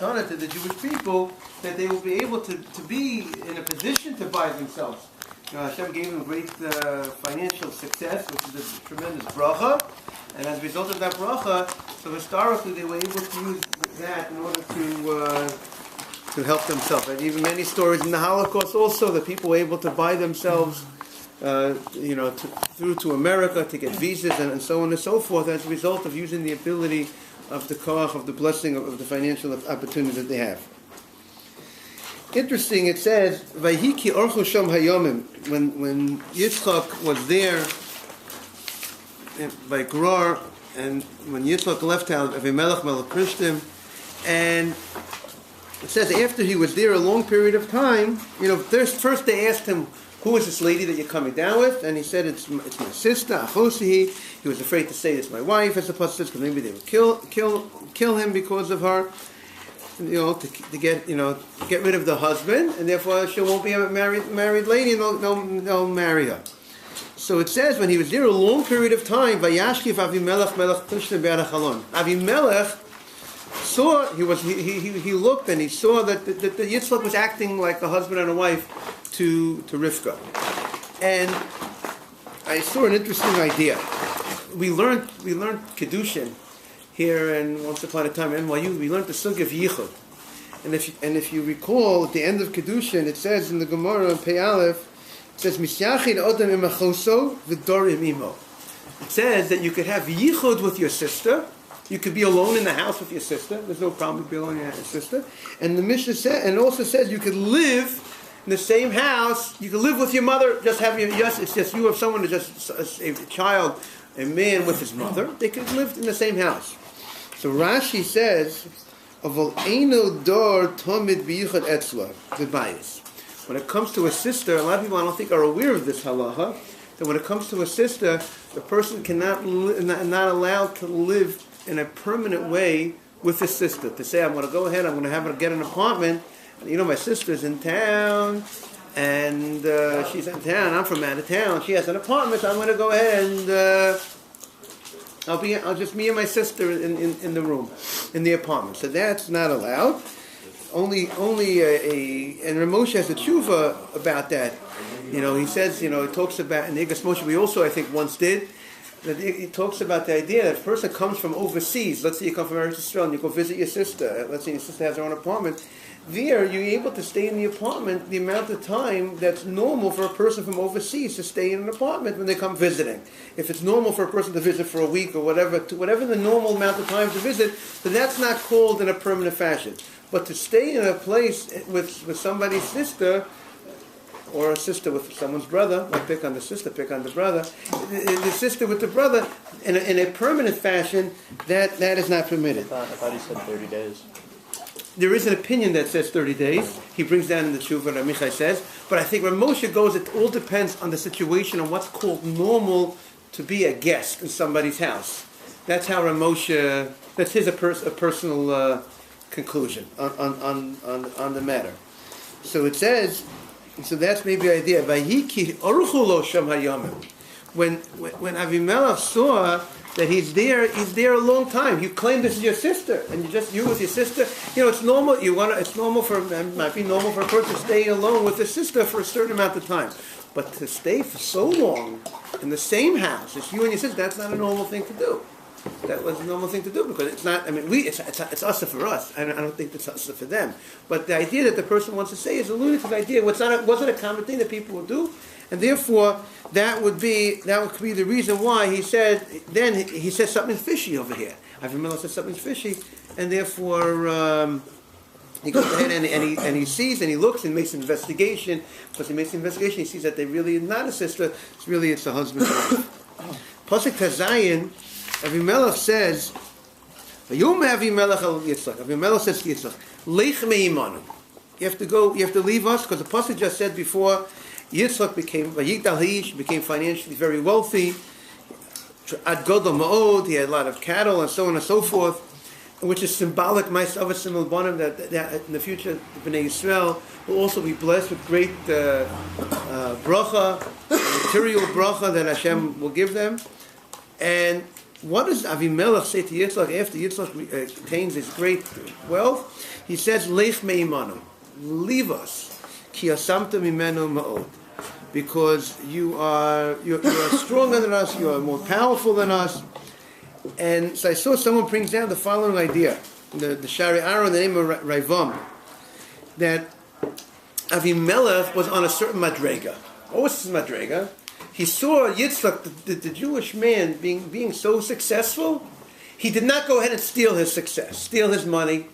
matana to the Jewish people, that they will be able to be in a position to buy themselves. Hashem gave them great financial success, which is a tremendous bracha, and as a result of that bracha, so historically they were able to use that in order to help themselves. And even many stories in the Holocaust also, that people were able to buy themselves through to America to get visas and so on and so forth as a result of using the ability of the koach, of the blessing of the financial opportunity that they have. Interesting, it says, Vayhiki orchu sham hayomim, when Yitzchak was there by Gerar, and when Yitzchak left out Avimelech Melech Krishtim, and it says after he was there a long period of time, first they asked him, who is this lady that you're coming down with? And he said, it's my sister, Achosihi. He was afraid to say it's my wife, as opposed to because maybe they would kill him because of her, to get rid of the husband, and therefore she won't be a married lady, and they'll marry her. So it says when he was there a long period of time, Vayashkiv Avimelech Melech Krishna Be'ad HaChalon. Avimelech saw, he looked and he saw that the Yitzchak was acting like a husband and a wife to Rivka. And I saw an interesting idea. We learned Kedushin here, and once upon a time in NYU, we learned the Sug of Yichud. And if you recall, at the end of Kedushin, it says in the Gemara in Pei Aleph, it says, Misyachid Odam Imachoso V'dorim Imo. It says that you could have Yichud with your sister. You could be alone in the house with your sister. There's no problem with being alone in your sister. And the Mishnah said, and it also says you could live in the same house. You could live with your mother. It's just you have someone, just a child, a man with his mother. They could live in the same house. So Rashi says, "Aval eino dor tomid b'yichud etzla v'bayis." When it comes to a sister, a lot of people I don't think are aware of this halacha. That when it comes to a sister, the person cannot not allowed to live in a permanent way with his sister. To say, I'm going to go ahead, I'm going to have her get an apartment. And, my sister's in town, and she's in town. I'm from out of town. She has an apartment, so I'm going to go ahead and I'll just me and my sister in the room, in the apartment. So that's not allowed. Only and Ramosha has a tshuva about that. He says, he talks about in Igas Moshe. We also, I think, once did. That he talks about the idea that if a person comes from overseas. Let's say you come from Eretz Yisrael and you go visit your sister. Let's say your sister has her own apartment. There, you're able to stay in the apartment the amount of time that's normal for a person from overseas to stay in an apartment when they come visiting. If it's normal for a person to visit for a week or whatever the normal amount of time to visit, then that's not called in a permanent fashion. But to stay in a place with somebody's sister, or a sister with someone's brother, like pick on the sister, pick on the brother, the sister with the brother, in a permanent fashion, that is not permitted. I thought he said 30 days. There is an opinion that says 30 days. He brings down in the Tshuva, Ramichai says. But I think where Moshe goes, it all depends on the situation and what's called normal to be a guest in somebody's house. That's how Ramosha, that's his a personal conclusion on the matter. So it says, so that's maybe the idea. Vayiki oruchu lo sham hayamim. When Avimelech saw that he's there a long time. You claim this is your sister, and you with your sister. It's normal. It's normal it might be normal for a person to stay alone with his sister for a certain amount of time, but to stay for so long in the same house as you and your sister, that's not a normal thing to do. That was a normal thing to do because it's not. I mean, it's asa for us. I don't think it's asa for them. But the idea that the person wants to say is alluding to the idea. Wasn't a common thing that people would do, and therefore that would be the reason why he said. Then he says something fishy over here. Avimelech says something fishy, and therefore he goes ahead and he sees and he looks and makes an investigation. Because he makes an investigation, he sees that they really are not a sister. It's a husband. Pasuk Tazayin. Avimelech says, Avimelech says to Yitzchak, Lech me'imanu. You have to leave us, because the Pasuk just said before, Yitzchak became financially very wealthy. Ad Godol Ma'od, he had a lot of cattle and so on and so forth, which is symbolic, that in the future, the Bnei Yisrael will also be blessed with great bracha, material bracha that Hashem will give them. And what does Avimelech say to Yitzchak after Yitzchak attains his great wealth? He says, Lech me'imanu, leave us, ki asamta mimenu ma'od, because you are stronger than us, you are more powerful than us. And so I saw someone brings down the following idea, the Shari Aro in the name of Raivam, that Avimelech was on a certain madrega. What was his madrega? He saw Yitzchak, the Jewish man, being so successful. He did not go ahead and steal his success, steal his money,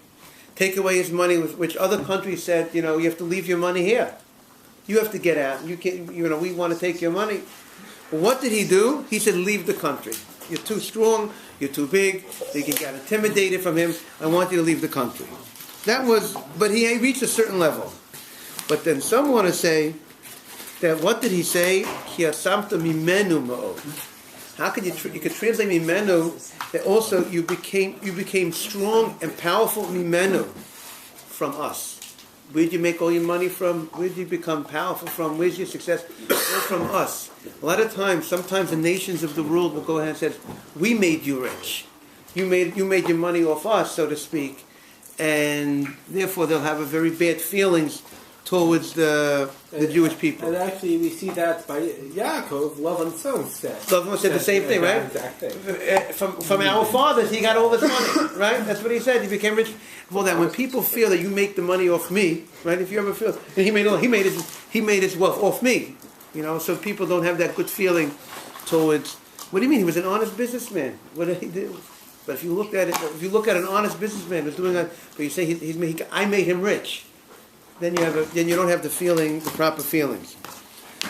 take away his money, which other countries said, you have to leave your money here. You have to get out. You can't, we want to take your money. But what did he do? He said, leave the country. You're too strong. You're too big. They can get intimidated from him. I want you to leave the country. But he reached a certain level. But then some want to say that what did he say? Ki asamta mimenu ma'od. How could you could translate mimenu that also you became strong and powerful mimenu from us. Where did you make all your money from? Where did you become powerful from? Where's your success? All from us. A lot of times, sometimes the nations of the world will go ahead and say, we made you rich. You made your money off us, so to speak. And therefore they'll have a very bad feelings towards the Jewish people. And actually we see that by Yaakov, Lavan son said. Lavan said the same thing, right? Exact thing. From our fathers, he got all this money, right? That's what he said. He became rich. Well, that when people feel that you make the money off me, right? If you ever feel, and he made his wealth off me, so people don't have that good feeling towards. What do you mean? He was an honest businessman. What did he do? But if you look at an honest businessman who's doing that, but you say I made him rich. Then you don't have the proper feelings.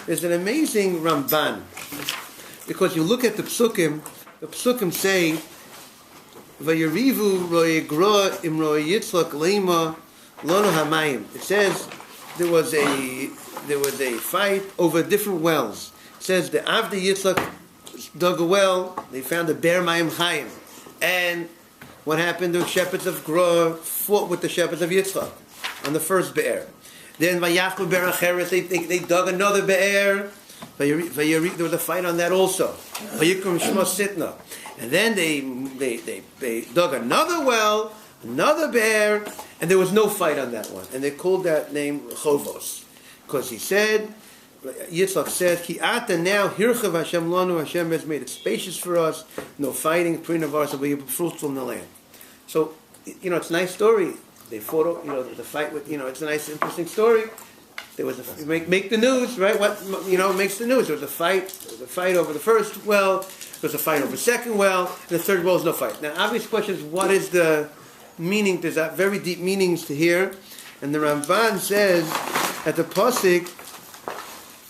There's an amazing Ramban, because you look at the psukim say, "Vayirivu ro'egra imro Yitzchak leima lono hamayim." It says there was a fight over different wells. It says the Avdi Yitzchak dug a well, they found a bear mayim chayim, and what happened? The shepherds of Gra fought with the shepherds of Yitzchak on the first be'er. Then Vayachlu be'er acheret, they dug another be'er. There was a fight on that also. Vayikram shma sitna. And then they dug another well, another be'er, and there was no fight on that one. And they called that name Chovos. Because Yitzchak said, Ki ata now hirchav Hashem lanu, Hashem has made it spacious for us, no fighting between of us, and we be fruitful in the land. So, it's a nice story. They fought, the fight with, it's a nice, interesting story. There was make the news, right? What, makes the news? There was a fight over the first well, there was a fight over the second well, and the third well is no fight. Now, obvious question is, what is the meaning? There's very deep meanings to here. And the Ramban says, at the Pasuk,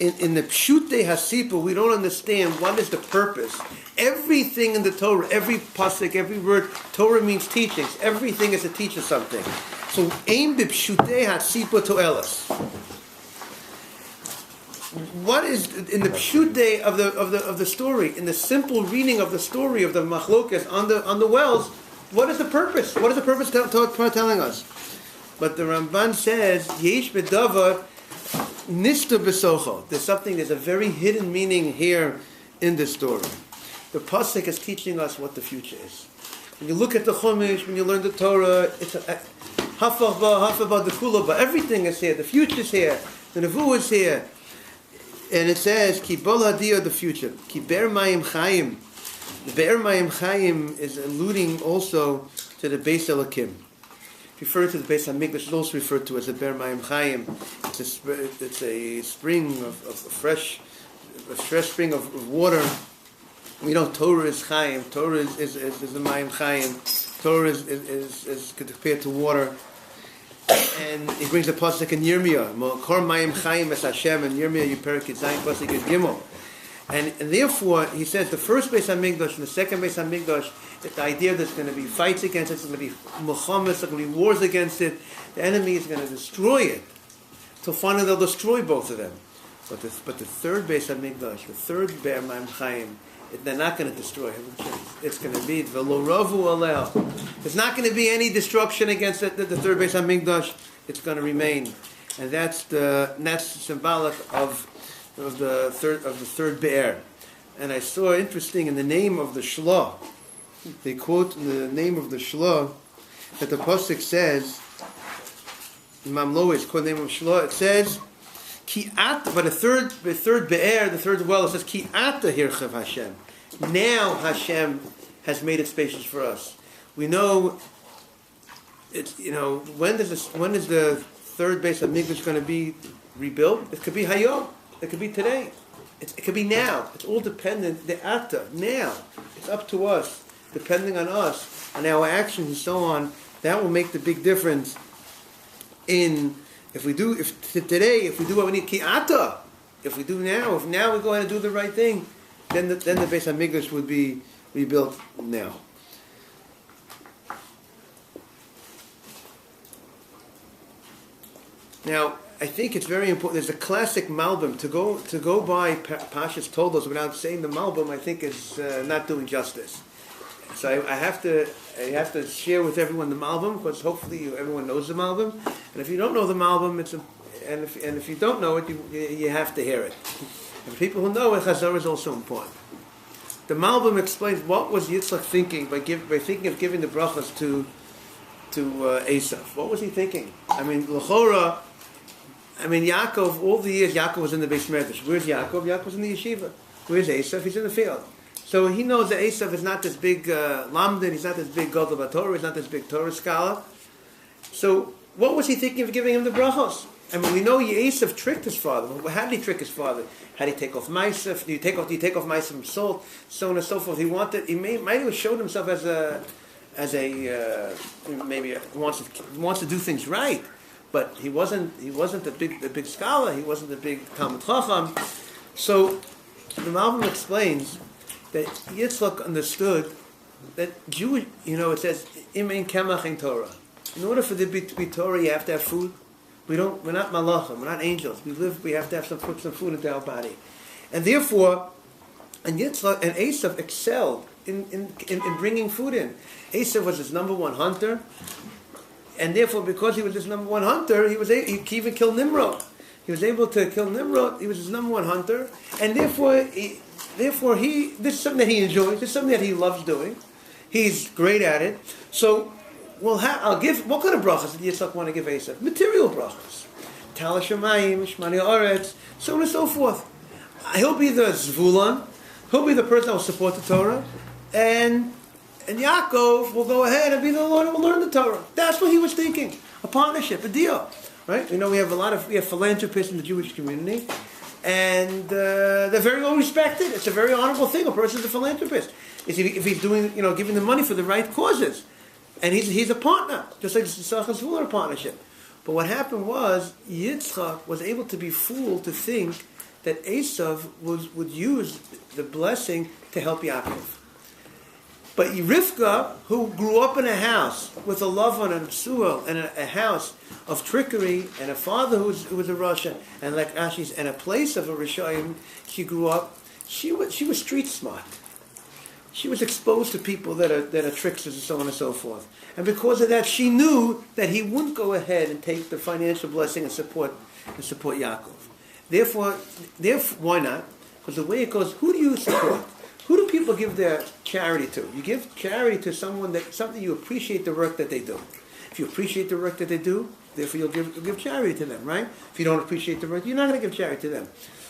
in the Pshutei Hasipa, we don't understand what is the purpose. Everything in the Torah, every pasuk, every word, Torah means teachings. Everything is to teach us something. So, aim b'pshutei hasipa to'elas. What is in the pshutei of the story, in the simple reading of the story of the machlokas on the wells? What is the purpose? What is the purpose telling us? But the Ramban says, yesh bedavar nista besocho. There's a very hidden meaning here in this story. The pasuk is teaching us what the future is. When you look at the Chumash, when you learn the Torah, it's hafach ba the kula ba. Everything is here. The future is here. The nevuah is here, and it says ki bol hadiyah, the future. Ki ber mayim chayim. The ber mayim chayim is alluding also to the Beis Elokim. Referred to the Beis Hamikdash is also referred to as the ber mayim chayim. It's a spring of fresh spring of water. We know Torah is Chaim. Torah is the Mayim Chaim. Torah is compared to water. And he brings the pasuk in Yirmiyah. Kor Mayim Chaim es Hashem. And Yirmiyah, Yiperik Yitzayin, pasuk is Gimel. And therefore, he says the first Beis HaMikdash and the second Beis HaMikdash, it's the idea there's going to be fights against it, there's going to be Muhammad, there's going to be wars against it. The enemy is going to destroy it. So finally they'll destroy both of them. But the third Beis HaMikdash, the third Be'er Mayim Chaim, they're not going to destroy him. It's going to be v'lo ravu aleh. There's not going to be any destruction against the third Beis Hamikdash. It's going to remain, and that's symbolic of the third be'er. And I saw interesting in the name of the Shlah. They quote in the name of the Shlah that the pasuk says Mamlo is called the name of Shlo. It says, Ki at, but the third be'er, the third well, it says, Ki ata hirchav Hashem. Now Hashem has made it spacious for us. We know, it's, when is the third base of Mikdash going to be rebuilt? It could be Hayom. It could be today. It could be now. It's all dependent, the ata, now. It's up to us, depending on us, and our actions and so on. That will make the big difference if we do what we need, ki ata, if we do now, if now we go ahead and do the right thing, then the Beis HaMikdash would be rebuilt now. Now, I think it's very important. There's a classic Malbim. To go by Pasha's Toldot without saying the Malbim, I think is not doing justice. So I have to share with everyone the Malbim, because hopefully everyone knows the Malbim. And if you don't know the Malbim, and if you don't know it, you have to hear it. And people who know it, Chazor is also important. The Malbim explains what was Yitzchak thinking by thinking of giving the brachas to Esav. What was he thinking? I mean, L'chora. Yaakov, all the years Yaakov was in the Beis Medrash. Where's Yaakov? Yaakov's in the yeshiva. Where's Esav? He's in the field. So he knows that Esav is not this big lamdan, he's not this big Gadol Torah, he's not this big Torah scholar. So what was he thinking of giving him the brachos? We know Esav tricked his father. How did he trick his father? How did he take off Maaseh? Do you take off Maaseh from salt? So on and so forth. He might have shown himself as a maybe wants to do things right. But he wasn't the big scholar. He wasn't the big Talmud Chacham. So the Malbim explains that Yitzchak understood that Jewish. It says im ein kemach ein Torah. In order for there to be Torah, you have to have food. We're not malachim. We're not angels. We have to put some food into our body, and therefore, Yitzchak and Esav excelled in bringing food in. Esav was his number one hunter. And therefore, because he was his number one hunter, he even killed Nimrod. He was able to kill Nimrod. He was his number one hunter, and therefore, this is something that he enjoys. This is something that he loves doing. He's great at it. So, I'll give. What kind of brachas did Yitzchak want to give Esav? Material brachas, Tal Shemayim, Shmani Aretz, so on and so forth. He'll be the Zvulun. He'll be the person that will support the Torah, and Yaakov will go ahead and be the one who will learn the Torah. That's what he was thinking. A partnership, a deal. Right? We have philanthropists in the Jewish community, and they're very well respected. It's a very honorable thing. A person's a philanthropist. If he's doing, giving the money for the right causes. And he's a partner, just like the Sachas Fuller partnership. But what happened was, Yitzchak was able to be fooled to think that Esav would use the blessing to help Yaakov. But Rivka, who grew up in a house with a Lavan and a Psuel, and a house of trickery, and a father who was a Rasha, and like Ashi's, and a place of a Rishayim, she grew up. She was street smart. She was exposed to people that are tricksters and so on and so forth. And because of that, she knew that he wouldn't go ahead and take the financial blessing and support Yaakov. Therefore, why not? Because the way it goes, who do you support? Who do people give their charity to? You give charity to something you appreciate the work that they do. If you appreciate the work that they do, therefore you'll give charity to them, right? If you don't appreciate the work, you're not going to give charity to them.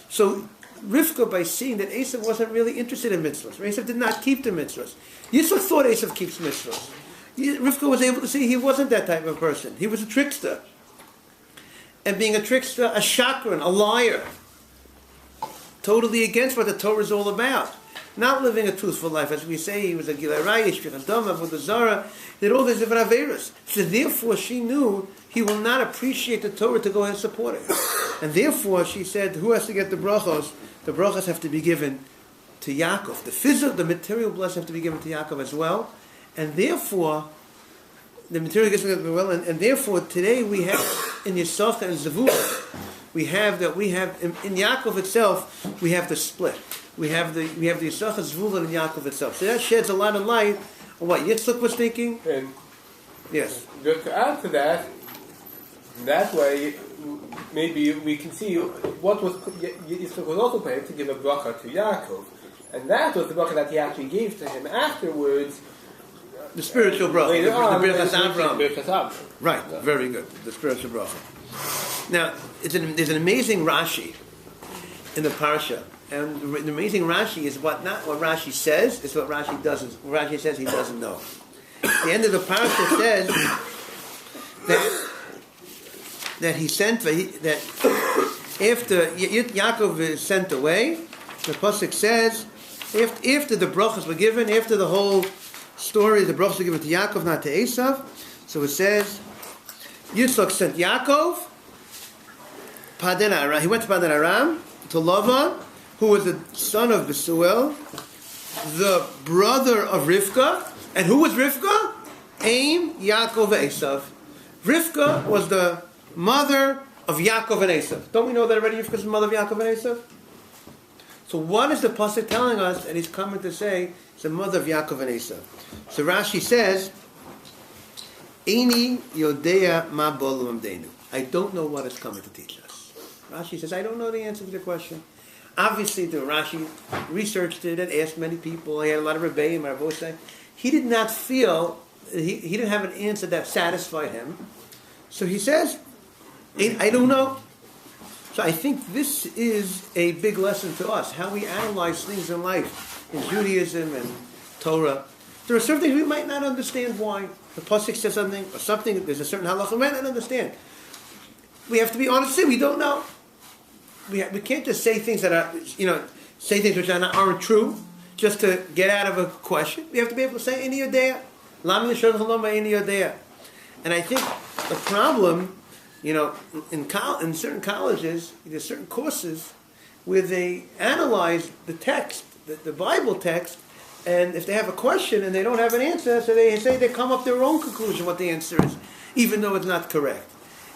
So Rivka, by seeing that Esav wasn't really interested in mitzvahs, Esav did not keep the mitzvahs. Yitzchak thought Esav keeps mitzvahs. Rivka was able to see he wasn't that type of person. He was a trickster. And being a trickster, a shakran, a liar. Totally against what the Torah is all about. Not living a truthful life. As we say, he was a Gilarai, Shpichandama, Vodazara, he did all these different Averas. So therefore she knew he will not appreciate the Torah to go ahead and support it. And therefore she said, who has to get the brachos? The brachos have to be given to Yaakov. The material blessing have to be given to Yaakov as well. And therefore, the material gets given well. And therefore today we have in Yisachar and Zavul, we have in Yaakov itself, we have the split. We have the Yisachar, Zvulun, and Yaakov itself. So that sheds a lot of light on what Yitzchak was thinking. And yes. To add to that way, maybe we can see what was Yitzchak was also planning to give a bracha to Yaakov, and that was the bracha that he actually gave to him afterwards. The spiritual bracha. Later on, The Birchas Avram. Birchas Avram. Right, very good. The spiritual bracha. Now, there's an amazing Rashi in the Parsha. And the amazing Rashi is not what Rashi says, it's what Rashi doesn't. What Rashi says he doesn't know. At the end of the Parsha says that he sent, that after Yaakov is sent away, the Pasuk says, after the brachas were given, after the whole story, the brachas were given to Yaakov, not to Esav. So it says, Yitzchak sent Yaakov, he went to Padan Aram, to Lavan, who was the son of Besuel, the brother of Rivka. And who was Rivka? Aim, Yaakov, and Esav. Rivka was the mother of Yaakov and Esav. Don't we know that already? Rivka is the mother of Yaakov and Esav? So what is the Pasuk telling us? And he's coming to say it's the mother of Yaakov and Esav. So Rashi says, Eini Yodea Ma Bolu Amdeinu. I don't know what it's coming to teach us. Rashi says, I don't know the answer to the question. Obviously, the Rashi researched it and asked many people. He had a lot of Rabbi and Rabbi. He did not feel, he didn't have an answer that satisfied him. So he says, I don't know. So I think this is a big lesson to us, how we analyze things in life, in Judaism and Torah. There are certain things we might not understand why. The Pasuk says something, or something, there's a certain halacha we might not understand. We have to be honest and say we don't know. We can't just say things that are, say things which aren't true, just to get out of a question. We have to be able to say, Ini Yodea. Lam Yishon Chalom Ini Yodea. And I think the problem, in certain colleges, there's certain courses where they analyze the text, the Bible text, and if they have a question and they don't have an answer, so they say they come up their own conclusion what the answer is, even though it's not correct.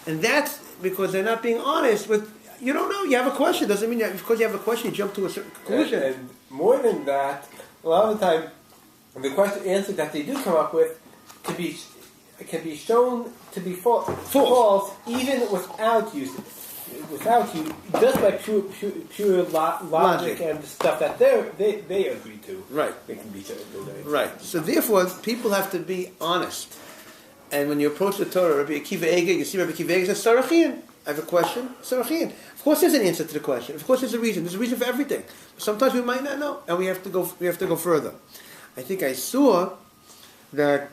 And that's because they're not being honest with, you don't know, you have a question, doesn't mean that because you have a question you jump to a certain conclusion. And more than that, a lot of the time, the answer that they do come up with can be shown to be false even without you, just by pure logic and stuff that they agree to. Right. They can be right. So therefore, people have to be honest. And when you approach the Torah, Rabbi Akiva Eiger, you see Rabbi Akiva Eiger says, Sarachin, I have a question, Sarachin. Of course there's an answer to the question. Of course there's a reason. There's a reason for everything. But sometimes we might not know, and we have to go further. I think I saw that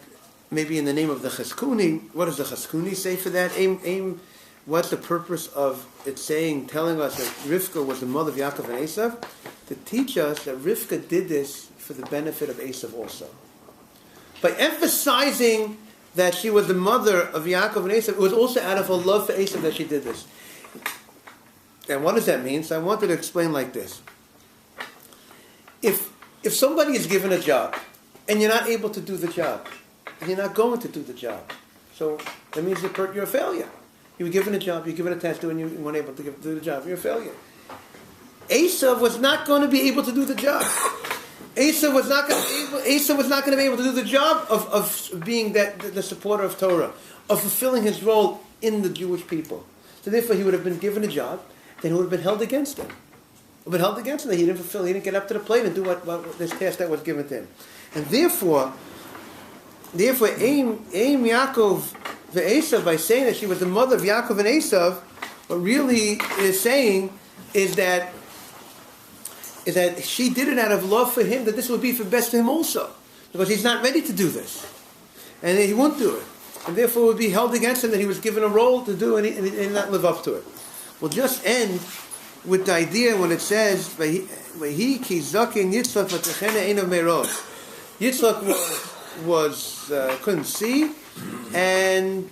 maybe in the name of the Cheskuni, what does the Cheskuni say for that? What's the purpose of it telling us that Rivka was the mother of Yaakov and Esav? To teach us that Rivka did this for the benefit of Esav also. By emphasizing that she was the mother of Yaakov and Esav, it was also out of her love for Esav that she did this. And what does that mean? So I wanted to explain like this. If somebody is given a job, and you're not able to do the job, and you're not going to do the job, so that means you're a failure. You were given a job, you're given a task, and you weren't able to do the job, you're a failure. Esav was not going to be able to do the job. Esav was not going to be able to do the job of being the supporter of Torah, of fulfilling his role in the Jewish people. So therefore he would have been given a job, then it would have been held against him. It would have been held against him that he didn't fulfill, he didn't get up to the plate and do what this task that was given to him. And therefore Aim Yaakov Esav, by saying that she was the mother of Yaakov and Esav, what really is saying is that she did it out of love for him, that this would be for best for him also. Because he's not ready to do this. And he won't do it. And therefore it would be held against him that he was given a role to do and he did not live up to it. We'll just end with the idea when it says, Vahi ki zaken Yitzchak v'techena einav me'ros. Yitzchak couldn't see, and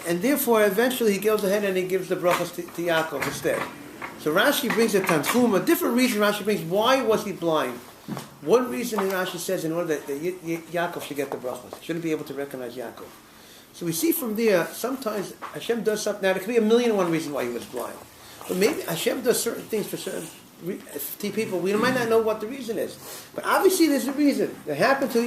therefore eventually he goes ahead and he gives the brachas to Yaakov instead. So Rashi brings a tanchum, a different reason Rashi brings. Why was he blind? One reason Rashi says in order that Yaakov should get the brachas, shouldn't be able to recognize Yaakov. So we see from there, sometimes Hashem does something. Now there could be 1,000,001 reasons why he was blind. But maybe Hashem does certain things for certain people. We might not know what the reason is. But obviously there's a reason. It happened to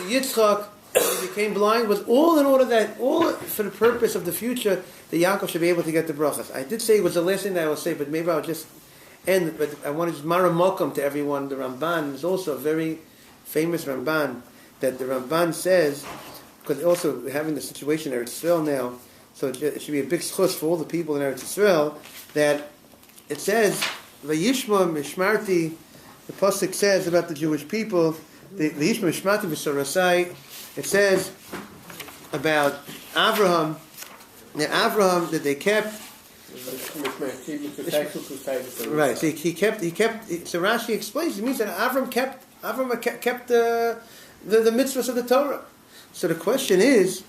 Yitzchak. He became blind, was all in order all for the purpose of the future, that Yaakov should be able to get the brachas. I did say it was the last thing that I will say, but maybe I'll just end. But I want to just mara mokum to everyone. The Ramban is also very, famous Ramban, that the Ramban says, because also having the situation in Eretz Yisrael now, so it should be a big schus for all the people in Eretz Yisrael, that it says, Vayishma Mishmarti, the Pasuk says about the Jewish people, the Yishma Mishmarti V'Sorasai, it says about Avraham, that they kept. Right. So he kept. So Rashi explains. It means that Avram kept the mitzvahs of the Torah. So the question is,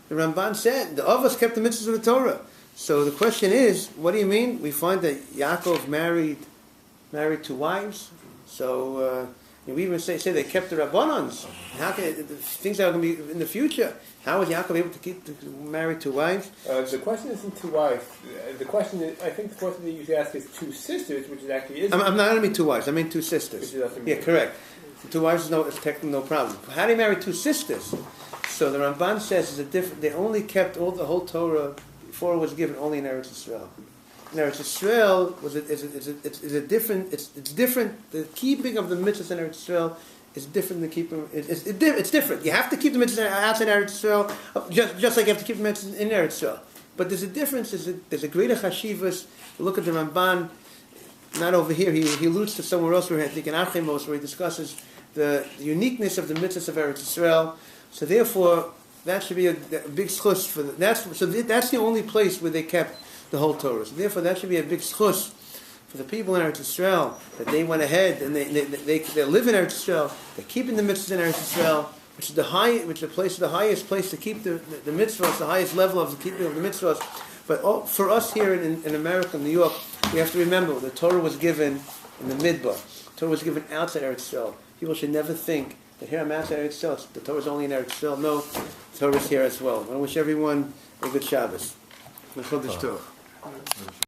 the Ramban said the Avos kept the mitzvahs of the Torah. So the question is, what do you mean? We find that Yaakov married 2 wives. So we even say they kept the Rabbanans. How can things that are going to be in the future? How was Yaakov able to marry 2 wives? The question isn't 2 wives. The question is, I think the question that you usually ask is 2 sisters, which is actually is. I'm not going to mean 2 wives. I mean 2 sisters. Yeah, correct. 2 wives is technically no problem. How do you marry 2 sisters? So the Ramban says is a different. They only kept the whole Torah before it was given only in Eretz Yisrael. In Eretz Yisrael is a different. It's different. The keeping of the mitzvahs in Eretz Yisrael is different than keeping. It's different. You have to keep the mitzvahs outside Eretz Yisrael, just like you have to keep the mitzvahs in Eretz Yisrael. But there's a difference. There's a greater chashivas. Look at the Ramban. Not over here. He alludes to somewhere else where I think in Achimos, where he discusses the uniqueness of the mitzvahs of Eretz Yisrael. So therefore, that should be a big schus for that's the only place where they kept the whole Torah. So therefore, that should be a big schus for the people in Eretz Yisrael, that they went ahead and they live in Eretz Yisrael. They're keeping the mitzvahs in Eretz Yisrael, which is the highest place to keep the mitzvahs, the highest level of the keeping of the mitzvahs. But for us here in America, New York, we have to remember the Torah was given in the Midbar. The Torah was given outside Eretz Yisrael. People should never think that here I'm outside Eretz Yisrael. The Torah is only in Eretz Yisrael. No, the Torah is here as well. I wish everyone a good Shabbos.